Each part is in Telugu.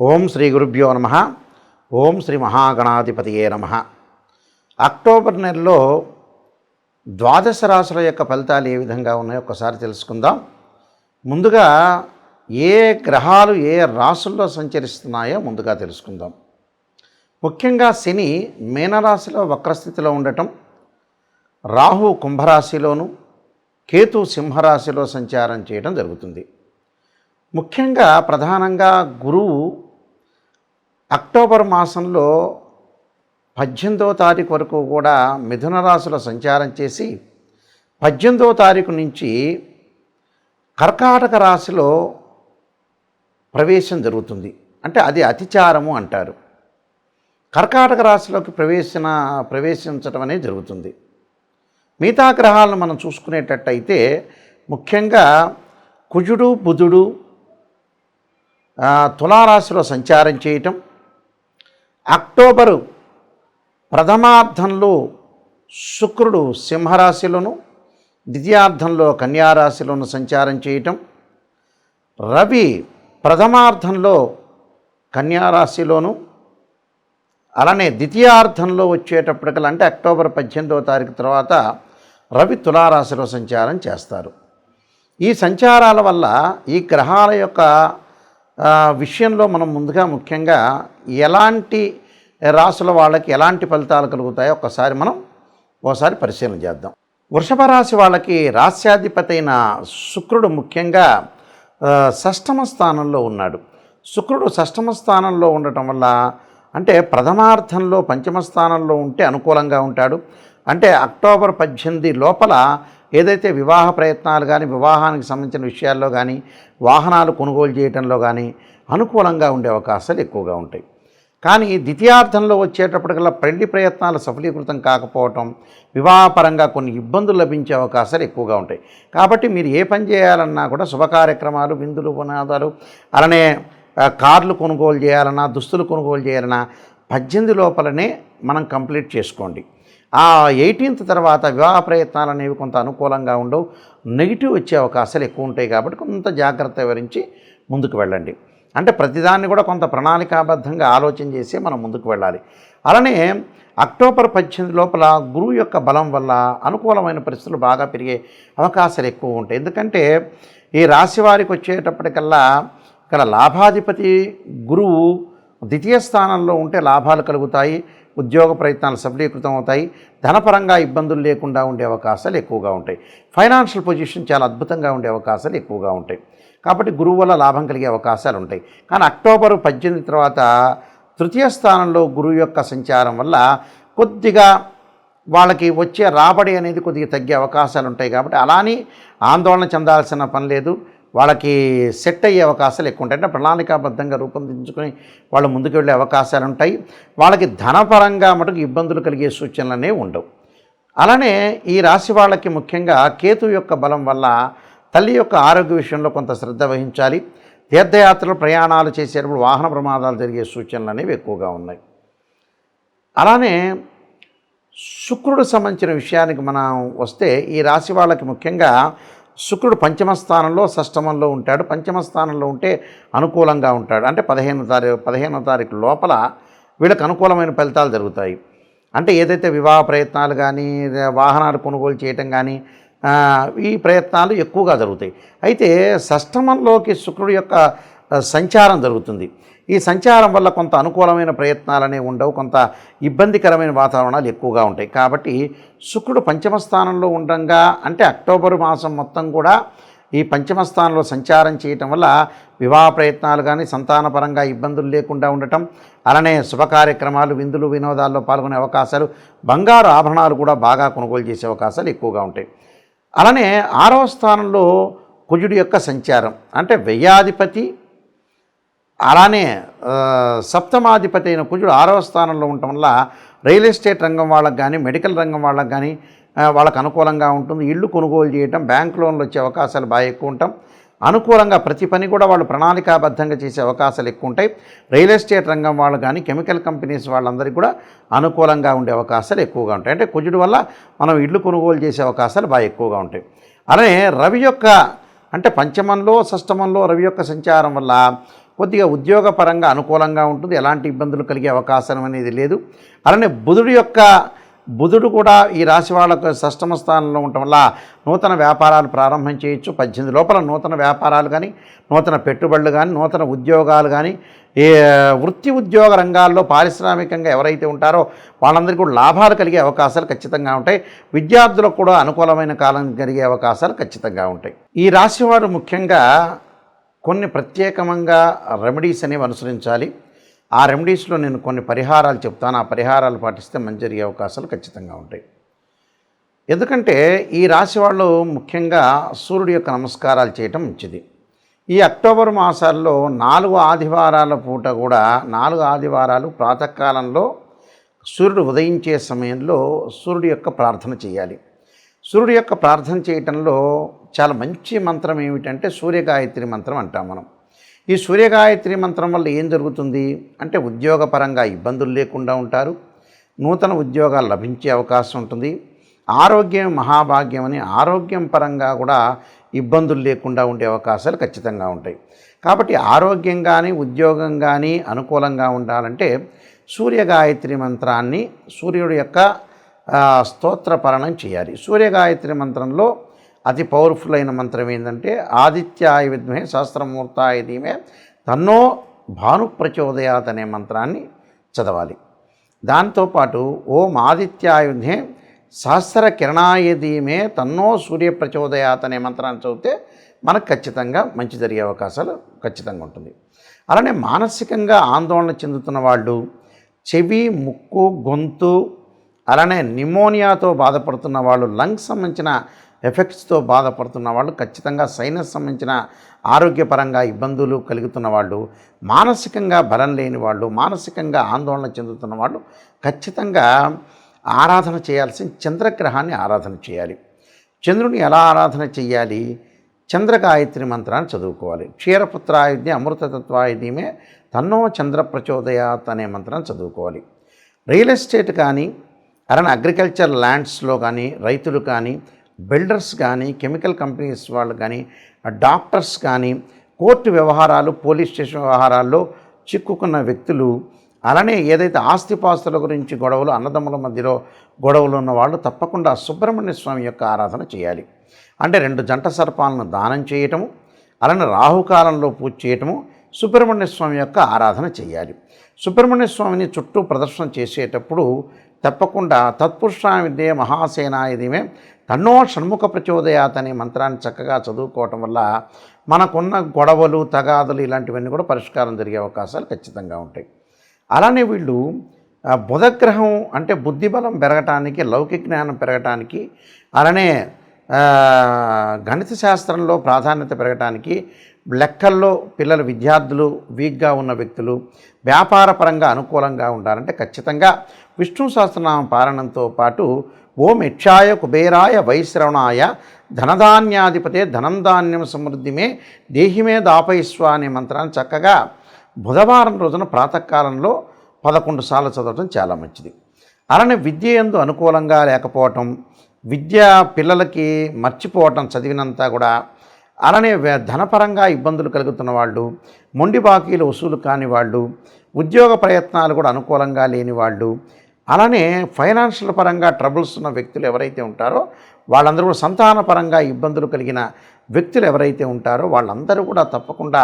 ఓం శ్రీ గురుభ్యో నమః. ఓం శ్రీ మహాగణాధిపతియే నమః. అక్టోబర్ నెలలో ద్వాదశ రాశుల యొక్క ఫలితాలు ఏ విధంగా ఉన్నాయో ఒకసారి తెలుసుకుందాం. ముందుగా ఏ గ్రహాలు ఏ రాశుల్లో సంచరిస్తున్నాయో ముందుగా తెలుసుకుందాం. ముఖ్యంగా శని మీనరాశిలో వక్రస్థితిలో ఉండటం, రాహు కుంభరాశిలోను, కేతు సింహరాశిలో సంచారం చేయడం జరుగుతుంది. ముఖ్యంగా ప్రధానంగా గురువు అక్టోబర్ మాసంలో 18వ తారీఖు వరకు కూడా మిథున రాశిలో సంచారం చేసి 18వ తారీఖు నుంచి కర్కాటక రాశిలో ప్రవేశం జరుగుతుంది. అంటే అది అతిచారము అంటారు. కర్కాటక రాశిలోకి ప్రవేశించడం అనేది జరుగుతుంది. మిగతా గ్రహాలను మనం చూసుకునేటట్టయితే ముఖ్యంగా కుజుడు బుధుడు తులారాశిలో సంచారం చేయటం, అక్టోబరు ప్రథమార్థంలో శుక్రుడు సింహరాశిలోను, ద్వితీయార్థంలో కన్యారాశిలోను సంచారం చేయటం, రవి ప్రథమార్థంలో కన్యారాశిలోను, అలానే ద్వితీయార్థంలో వచ్చేటప్పటికల్లా అంటే అక్టోబర్ 18వ తారీఖు తర్వాత రవి తులారాశిలో సంచారం చేస్తారు. ఈ సంచారాల వల్ల ఈ గ్రహాల యొక్క విషయంలో మనం ముందుగా ముఖ్యంగా ఎలాంటి రాశుల వాళ్ళకి ఎలాంటి ఫలితాలు కలుగుతాయో ఒకసారి పరిశీలన చేద్దాం. వృషభ రాశి వాళ్ళకి రాస్యాధిపతి అయిన శుక్రుడు ముఖ్యంగా షష్టమ స్థానంలో ఉన్నాడు. శుక్రుడు షష్టమ స్థానంలో ఉండటం వల్ల అంటే ప్రథమార్థంలో పంచమ స్థానంలో ఉంటే అనుకూలంగా ఉంటాడు. అంటే అక్టోబర్ 18 లోపల ఏదైతే వివాహ ప్రయత్నాలు కానీ, వివాహానికి సంబంధించిన విషయాల్లో కానీ, వాహనాలు కొనుగోలు చేయడంలో కానీ అనుకూలంగా ఉండే అవకాశాలు ఎక్కువగా ఉంటాయి. కానీ ద్వితీయార్థంలో వచ్చేటప్పటికల్లా పెళ్లి ప్రయత్నాలు సఫలీకృతం కాకపోవటం, వివాహపరంగా కొన్ని ఇబ్బందులు లభించే అవకాశాలు ఎక్కువగా ఉంటాయి. కాబట్టి మీరు ఏ పని చేయాలన్నా కూడా శుభ కార్యక్రమాలు, విందులు, పునాదాలు, అలానే కార్లు కొనుగోలు చేయాలన్నా, దుస్తులు కొనుగోలు చేయాలన్నా 18 లోపలనే మనం కంప్లీట్ చేసుకోండి. ఆ 18th తర్వాత వివాహ ప్రయత్నాలు అనేవి కొంత అనుకూలంగా ఉండవు, నెగిటివ్ వచ్చే అవకాశాలు ఎక్కువ ఉంటాయి. కాబట్టి కొంత జాగ్రత్త వహించి ముందుకు వెళ్ళండి. అంటే ప్రతిదాన్ని కూడా కొంత ప్రణాళికాబద్ధంగా ఆలోచన చేసి మనం ముందుకు వెళ్ళాలి. అలానే అక్టోబర్ 18 లోపల గురువు యొక్క బలం వల్ల అనుకూలమైన పరిస్థితులు బాగా పెరిగే అవకాశాలు ఎక్కువ ఉంటాయి. ఎందుకంటే ఈ రాశి వారికి వచ్చేటప్పటికల్లా ఇక్కడ లాభాధిపతి గురువు ద్వితీయ స్థానంలో ఉంటే లాభాలు కలుగుతాయి, ఉద్యోగ ప్రయత్నాలు సఫలీకృతం అవుతాయి, ధనపరంగా ఇబ్బందులు లేకుండా ఉండే అవకాశాలు ఎక్కువగా ఉంటాయి. ఫైనాన్షియల్ పొజిషన్ చాలా అద్భుతంగా ఉండే అవకాశాలు ఎక్కువగా ఉంటాయి. కాబట్టి గురువు వల్ల లాభం కలిగే అవకాశాలు ఉంటాయి. కానీ అక్టోబర్ 18 తర్వాత తృతీయ స్థానంలో గురువు యొక్క సంచారం వల్ల కొద్దిగా వాళ్ళకి వచ్చే రాబడి అనేది కొద్దిగా తగ్గే అవకాశాలు ఉంటాయి. కాబట్టి అలానే ఆందోళన చెందాల్సిన పని లేదు. వాళ్ళకి సెట్ అయ్యే అవకాశాలు ఎక్కువ ఉంటాయి. అంటే ప్రణాళికాబద్ధంగా రూపొందించుకొని వాళ్ళు ముందుకు వెళ్ళే అవకాశాలు ఉంటాయి. వాళ్ళకి ధనపరంగా మటుకు ఇబ్బందులు కలిగే సూచనలనే ఉండవు. అలానే ఈ రాశి వాళ్ళకి ముఖ్యంగా కేతు యొక్క బలం వల్ల తల్లి యొక్క ఆరోగ్య విషయంలో కొంత శ్రద్ధ వహించాలి. తీర్థయాత్రలు ప్రయాణాలు చేసేటప్పుడు వాహన ప్రమాదాలు జరిగే సూచనలు అనేవి ఎక్కువగా ఉన్నాయి. అలానే శుక్రుడు సంబంధించిన విషయానికి మనం వస్తే ఈ రాశి వాళ్ళకి ముఖ్యంగా శుక్రుడు పంచమ స్థానంలో షష్టమంలో ఉంటాడు. పంచమ స్థానంలో ఉంటే అనుకూలంగా ఉంటాడు. అంటే 15వ తారీఖు లోపల వీళ్ళకి అనుకూలమైన ఫలితాలు జరుగుతాయి. అంటే ఏదైతే వివాహ ప్రయత్నాలు కానీ, వాహనాలు కొనుగోలు చేయటం కానీ ఈ ప్రయత్నాలు ఎక్కువగా జరుగుతాయి. అయితే షష్టమంలోకి శుక్రుడు యొక్క సంచారం జరుగుతుంది. ఈ సంచారం వల్ల కొంత అనుకూలమైన ప్రయత్నాలనే ఉండవు, కొంత ఇబ్బందికరమైన వాతావరణాలు ఎక్కువగా ఉంటాయి. కాబట్టి శుక్రుడు పంచమ స్థానంలో ఉండగా అంటే అక్టోబర్ మాసం మొత్తం కూడా ఈ పంచమ స్థానంలో సంచారం చేయటం వల్ల వివాహ ప్రయత్నాలు కానీ, సంతానపరంగా ఇబ్బందులు లేకుండా ఉండటం, అలానే శుభ కార్యక్రమాలు, విందులు, వినోదాల్లో పాల్గొనే అవకాశాలు, బంగారు ఆభరణాలు కూడా బాగా కొనుగోలు చేసే అవకాశాలు ఎక్కువగా ఉంటాయి. అలానే 6వ స్థానంలో కుజుడి యొక్క సంచారం అంటే వ్యయాధిపతి, అలానే సప్తమాధిపతి అయిన కుజుడు 6వ స్థానంలో ఉండటం వల్ల రియల్ ఎస్టేట్ రంగం వాళ్ళకి కానీ, మెడికల్ రంగం వాళ్ళకి కానీ వాళ్ళకు అనుకూలంగా ఉంటుంది. ఇళ్ళు కొనుగోలు చేయటం, బ్యాంక్ లోన్లు వచ్చే అవకాశాలు బాగా ఎక్కువ ఉంటాం. అనుకూలంగా ప్రతి పని కూడా వాళ్ళు ప్రణాళికాబద్ధంగా చేసే అవకాశాలు ఎక్కువ ఉంటాయి. రియల్ ఎస్టేట్ రంగం వాళ్ళు కానీ, కెమికల్ కంపెనీస్ వాళ్ళందరికీ కూడా అనుకూలంగా ఉండే అవకాశాలు ఎక్కువగా ఉంటాయి. అంటే కుజుడు వల్ల మనం ఇళ్ళు కొనుగోలు చేసే అవకాశాలు బాగా ఎక్కువగా ఉంటాయి. అలానే రవి యొక్క అంటే పంచమంలో షష్టమంలో రవి యొక్క సంచారం వల్ల కొద్దిగా ఉద్యోగపరంగా అనుకూలంగా ఉంటుంది, ఎలాంటి ఇబ్బందులు కలిగే అవకాశం అనేది లేదు. అలానే బుధుడు కూడా ఈ రాశి వాళ్ళకు షష్టమ స్థానంలో ఉండటం వల్ల నూతన వ్యాపారాలు ప్రారంభం చేయొచ్చు. 18 లోపల నూతన వ్యాపారాలు కానీ, నూతన పెట్టుబడులు కానీ, నూతన ఉద్యోగాలు కానీ, ఏ వృత్తి ఉద్యోగ రంగాల్లో పారిశ్రామికంగా ఎవరైతే ఉంటారో వాళ్ళందరికీ కూడా లాభాలు కలిగే అవకాశాలు ఖచ్చితంగా ఉంటాయి. విద్యార్థులకు కూడా అనుకూలమైన కాలం కలిగే అవకాశాలు ఖచ్చితంగా ఉంటాయి. ఈ రాశి వారు ముఖ్యంగా కొన్ని ప్రత్యేకంగా రెమెడీస్ అనేవి అనుసరించాలి. ఆ రెమెడీస్లో నేను కొన్ని పరిహారాలు చెప్తాను. ఆ పరిహారాలు పాటిస్తే మంచి జరిగే అవకాశాలు ఖచ్చితంగా ఉంటాయి. ఎందుకంటే ఈ రాశి వాళ్ళు ముఖ్యంగా సూర్యుడి యొక్క నమస్కారాలు చేయటం మంచిది. ఈ అక్టోబర్ మాసాల్లో 4 ఆదివారాల పూట కూడా 4 ఆదివారాలు ప్రాతకాలంలో సూర్యుడు ఉదయించే సమయంలో సూర్యుడి యొక్క ప్రార్థన చేయాలి. సూర్యుడి యొక్క ప్రార్థన చేయటంలో చాలా మంచి మంత్రం ఏమిటంటే సూర్యగాయత్రి మంత్రం అంటాం మనం. ఈ సూర్యగాయత్రి మంత్రం వల్ల ఏం జరుగుతుంది అంటే ఉద్యోగపరంగా ఇబ్బందులు లేకుండా ఉంటారు, నూతన ఉద్యోగాలు లభించే అవకాశం ఉంటుంది. ఆరోగ్యం మహాభాగ్యం అని ఆరోగ్యం పరంగా కూడా ఇబ్బందులు లేకుండా ఉండే అవకాశాలు ఖచ్చితంగా ఉంటాయి. కాబట్టి ఆరోగ్యం కానీ ఉద్యోగం కానీ అనుకూలంగా ఉండాలంటే సూర్యగాయత్రి మంత్రాన్ని సూర్యుడి యొక్క స్తోత్రపరణం చేయాలి. సూర్యగాయత్రి మంత్రంలో అతి పవర్ఫుల్ అయిన మంత్రం ఏంటంటే ఆదిత్యాయ విద్మహే సహస్రమూర్తాయ ధీమహి తన్నో భాను ప్రచోదయాత్ అనే మంత్రాన్ని చదవాలి. దాంతోపాటు ఓం ఆదిత్యాయ విద్మహే సహస్ర కిరణాయ ధీమహి తన్నో సూర్య ప్రచోదయాత్ అనే మంత్రాన్ని చదివితే మనకు ఖచ్చితంగా మంచి జరిగే అవకాశాలు ఖచ్చితంగా ఉంటుంది. అలానే మానసికంగా ఆందోళన చెందుతున్న వాళ్ళు, చెవి, ముక్కు, గొంతు, అలానే నిమోనియాతో బాధపడుతున్న వాళ్ళు, లంగ్స్ సంబంధించిన ఎఫెక్ట్స్తో బాధపడుతున్న వాళ్ళు, ఖచ్చితంగా సైనస్ సంబంధించిన ఆరోగ్యపరంగా ఇబ్బందులు కలుగుతున్న వాళ్ళు, మానసికంగా బలం లేని వాళ్ళు, మానసికంగా ఆందోళన చెందుతున్న వాళ్ళు ఖచ్చితంగా ఆరాధన చేయాల్సిన చంద్రగ్రహాన్ని ఆరాధన చేయాలి. చంద్రుని ఎలా ఆరాధన చేయాలి? చంద్రగాయత్రి మంత్రాన్ని చదువుకోవాలి. క్షీరపుత్రాయుధ్య అమృతతత్వాయ ధీమహి తన్నో చంద్ర ప్రచోదయాత్ అనే మంత్రాన్ని చదువుకోవాలి. రియల్ ఎస్టేట్ కానీ, అలానే అగ్రికల్చర్ ల్యాండ్స్లో కానీ, రైతులు కానీ, బిల్డర్స్ కానీ, కెమికల్ కంపెనీస్ వాళ్ళు కానీ, డాక్టర్స్ కానీ, కోర్టు వ్యవహారాలు, పోలీస్ స్టేషన్ వ్యవహారాల్లో చిక్కుకున్న వ్యక్తులు, అలానే ఏదైతే ఆస్తిపాస్తుల గురించి గొడవలు, అన్నదమ్ముల మధ్యలో గొడవలు ఉన్న వాళ్ళు తప్పకుండా సుబ్రహ్మణ్య స్వామి యొక్క ఆరాధన చేయాలి. అంటే 2 జంట సర్పాలను దానం చేయటము, అలానే రాహుకాలంలో పూజ చేయటము, సుబ్రహ్మణ్య స్వామి యొక్క ఆరాధన చేయాలి. సుబ్రహ్మణ్య స్వామిని చుట్టూ ప్రదర్శన చేసేటప్పుడు తప్పకుండా తత్పురుషాయ విద్యే మహాసేనాయ ధీమహి తన్నో షణ్ముఖ ప్రచోదయాత్ అనే మంత్రాన్ని చక్కగా చదువుకోవటం వల్ల మనకున్న గొడవలు, తగాదులు ఇలాంటివన్నీ కూడా పరిష్కారం జరిగే అవకాశాలు ఖచ్చితంగా ఉంటాయి. అలానే వీళ్ళు బుధగ్రహం అంటే బుద్ధిబలం పెరగటానికి, లౌకిక జ్ఞానం పెరగటానికి, అలానే గణిత శాస్త్రంలో ప్రాధాన్యత పెరగటానికి, లెక్కల్లో పిల్లలు విద్యార్థులు వీక్గా ఉన్న వ్యక్తులు వ్యాపారపరంగా అనుకూలంగా ఉండాలంటే ఖచ్చితంగా విష్ణు సహస్రనామ పారాయణంతో పాటు ఓం యక్షాయ కుబేరాయ వైశ్రవణాయ ధనధాన్యాధిపతే ధనం ధాన్యం సమృద్ధిమే దేహిమే దాపయిస్వ అనే మంత్రాన్ని చక్కగా బుధవారం రోజున ప్రాతకాలంలో 11 సార్లు చదవటం చాలా మంచిది. అలానే విద్య యందు అనుకూలంగా లేకపోవటం, విద్య పిల్లలకి మర్చిపోవటం చదివినంతా కూడా, అలానే ధనపరంగా ఇబ్బందులు కలుగుతున్న వాళ్ళు, మొండి బాకీలు వసూలు కాని వాళ్ళు, ఉద్యోగ ప్రయత్నాలు కూడా అనుకూలంగా లేని వాళ్ళు, అలానే ఫైనాన్షియల్ పరంగా ట్రబుల్స్ ఉన్న వ్యక్తులు ఎవరైతే ఉంటారో వాళ్ళందరూ కూడా, సంతానపరంగా ఇబ్బందులు కలిగిన వ్యక్తులు ఎవరైతే ఉంటారో వాళ్ళందరూ కూడా తప్పకుండా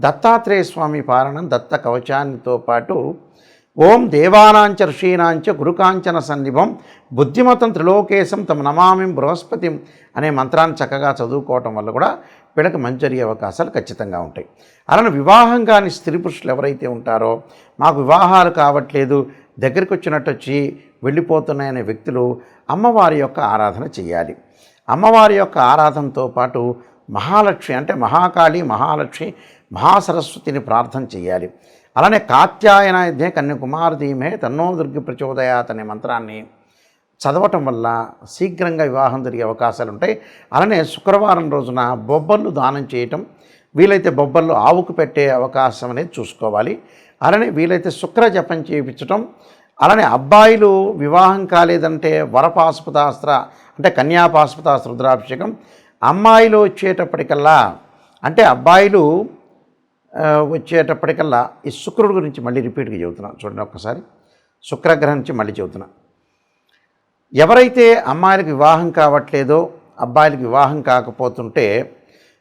దత్తాత్రేయ స్వామి పారాయణం, దత్త కవచాన్నితో పాటు ఓం దేవానాంచ ఋషీనాంచ గురుకాంచన సన్నిభం బుద్ధిమతం త్రిలోకేశం తమ నమామి బృహస్పతిం అనే మంత్రాన్ని చక్కగా చదువుకోవటం వల్ల కూడా వీళ్ళకి మంచి జరిగే అవకాశాలు ఖచ్చితంగా ఉంటాయి. అలానే వివాహం కాని స్త్రీ పురుషులు ఎవరైతే ఉంటారో, మాకు వివాహాలు కావట్లేదు, దగ్గరికి వచ్చినట్టు వచ్చి వెళ్ళిపోతున్నాయనే వ్యక్తులు అమ్మవారి యొక్క ఆరాధన చేయాలి. అమ్మవారి యొక్క ఆరాధనతో పాటు మహాలక్ష్మి అంటే మహాకాళి, మహాలక్ష్మి, మహాసరస్వతిని ప్రార్థన చేయాలి. అలానే కాత్యాయనాయుధ్యే కన్యాకుమారి ధీమహి తన్నో దుర్గి ప్రచోదయాత్ అనే మంత్రాన్ని చదవటం వల్ల శీఘ్రంగా వివాహం జరిగే అవకాశాలు ఉంటాయి. అలానే శుక్రవారం రోజున బొబ్బర్లు దానం చేయటం, వీలైతే బొబ్బర్లు ఆవుకు పెట్టే అవకాశం అనేది చూసుకోవాలి. అలానే వీలైతే శుక్ర జపం చేయించటం, అలానే అబ్బాయిలు వివాహం కాలేదంటే వరపాశుపతాస్త్ర అంటే కన్యాపాశుపతాస్త్ర రుద్రాభిషేకం, అమ్మాయిలు వచ్చేటప్పటికల్లా అంటే అబ్బాయిలు వచ్చేటప్పటికల్లా ఈ శుక్రుడు గురించి మళ్ళీ రిపీట్గా చెబుతున్నాను చూడండి ఒక్కసారి. శుక్రగ్రహం నుంచి మళ్ళీ చెబుతున్నా. ఎవరైతే అమ్మాయిలకు వివాహం కావట్లేదో, అబ్బాయిలకు వివాహం కాకపోతుంటే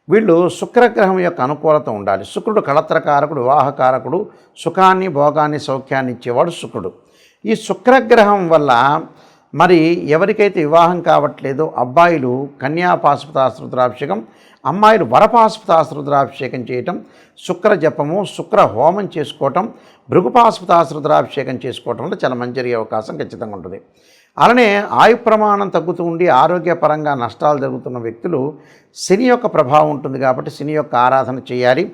వీళ్ళు శుక్రగ్రహం యొక్క అనుకూలత ఉండాలి. శుక్రుడు కళత్రకారకుడు, వివాహకారకుడు, సుఖాన్ని భోగాన్ని సౌఖ్యాన్ని ఇచ్చేవాడు శుక్రుడు. ఈ శుక్రగ్రహం వల్ల మరి ఎవరికైతే వివాహం కావట్లేదో అబ్బాయిలు కన్యాపాశుపతాశ్రుద్రాభిషేకం, అమ్మాయిలు వరపాశుపతాశ్రుద్రాభిషేకం చేయటం, శుక్ర జపము, శుక్ర హోమం చేసుకోవటం, భృగుపాశుపతాశ్రుద్రాభిషేకం చేసుకోవటం వల్ల చాలా మంచి జరిగే అవకాశం ఖచ్చితంగా ఉంటుంది. అలానే ఆయు ప్రమాణం తగ్గుతూ ఉండి ఆరోగ్యపరంగా నష్టాలు జరుగుతున్న వ్యక్తులు శని యొక్క ప్రభావం ఉంటుంది కాబట్టి శని యొక్క ఆరాధన చేయాలి.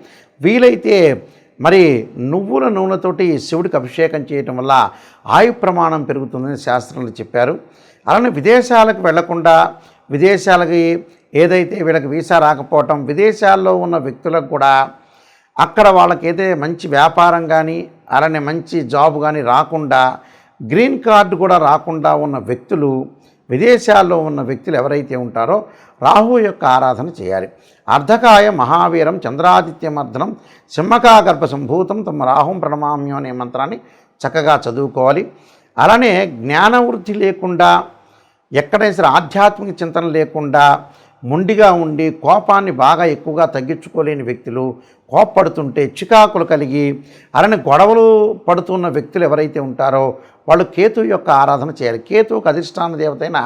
వీలైతే మరి నువ్వుల నూనెతోటి శివుడికి అభిషేకం చేయటం వల్ల ఆయు ప్రమాణం పెరుగుతుందని శాస్త్రంలో చెప్పారు. అలానే విదేశాలకు వెళ్లకుండా, విదేశాలకి ఏదైతే వీళ్ళకి వీసా రాకపోవటం, విదేశాల్లో ఉన్న వ్యక్తులకు కూడా అక్కడ వాళ్ళకైతే మంచి వ్యాపారం కానీ అలానే మంచి జాబ్ కానీ రాకుండా, గ్రీన్ కార్డు కూడా రాకుండా ఉన్న వ్యక్తులు, విదేశాల్లో ఉన్న వ్యక్తులు ఎవరైతే ఉంటారో రాహు యొక్క ఆరాధన చేయాలి. అర్ధకాయ మహావీరం చంద్రాదిత్యమర్ధనం సింహకాగర్భ సంభూతం తమ రాహుం ప్రణమామ్యం అనే మంత్రాన్ని చక్కగా చదువుకోవాలి. అలానే జ్ఞానవృద్ధి లేకుండా, ఎక్కడైనా సరే ఆధ్యాత్మిక చింతన లేకుండా మొండిగా ఉండి కోపాన్ని బాగా ఎక్కువగా తగ్గించుకోలేని వ్యక్తులు, కోప్పడుతుంటే చికాకులు కలిగి అలానే గొడవలు పడుతున్న వ్యక్తులు ఎవరైతే ఉంటారో వాళ్ళు కేతు యొక్క ఆరాధన చేయాలి. కేతువుకు అధిష్టాన దేవత అయిన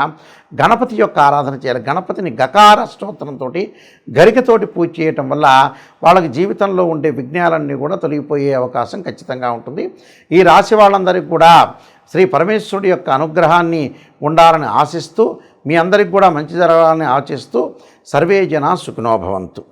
గణపతి యొక్క ఆరాధన చేయాలి. గణపతిని గకార స్తోత్రంతో గరికతోటి పూజ చేయటం వల్ల వాళ్ళకి జీవితంలో ఉండే విఘ్నాలన్నీ కూడా తొలగిపోయే అవకాశం ఖచ్చితంగా ఉంటుంది. ఈ రాశి వాళ్ళందరికీ కూడా శ్రీ పరమేశ్వరుడి యొక్క అనుగ్రహాన్ని ఉండాలని ఆశిస్తూ, మీ అందరికి కూడా మంచి జరగాలని ఆశిస్తూ సర్వే జనా సుఖినో భవంతు.